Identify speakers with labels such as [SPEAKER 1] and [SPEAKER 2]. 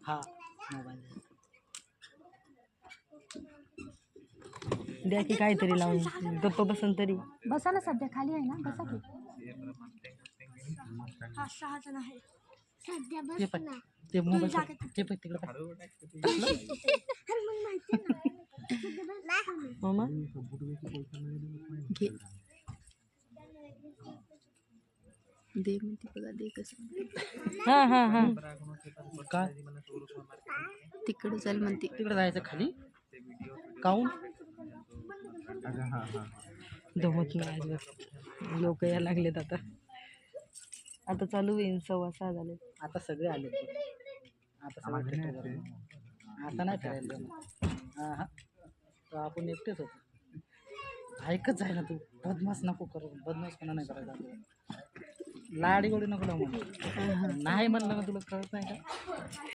[SPEAKER 1] हा मोबाईल
[SPEAKER 2] द्या की काहीतरी लावून गप्प बसन तरी.
[SPEAKER 3] बसा ना सध्या खाली आहे ना बसा की. सध्या
[SPEAKER 1] ते
[SPEAKER 3] बस
[SPEAKER 1] पण
[SPEAKER 3] ना.
[SPEAKER 1] ते मोबाईल ते पण तिकडे
[SPEAKER 2] मामा घे दे म्हणते बघा दे कसं. हा हा हा
[SPEAKER 1] का
[SPEAKER 2] तिकडे चाल म्हणते.
[SPEAKER 1] तिकडे जायचं खाली काऊन
[SPEAKER 2] दमत नाही अजिबात. लोक यायला लागलेत आता. आता चालू होईन 6:15 झाले.
[SPEAKER 1] आता सगळे आले आता सगळे थिएटरवर. आता नाही फिरायला हां हां तर आपण एकटेच होतो. ऐकत जाय ना तू बदमाश नको करू बदमाशपणा नाही करायचा आपल्याला. लाडी गोडी नको लावू म्हणून नाही म्हणलं ना तुला कळत नाही का.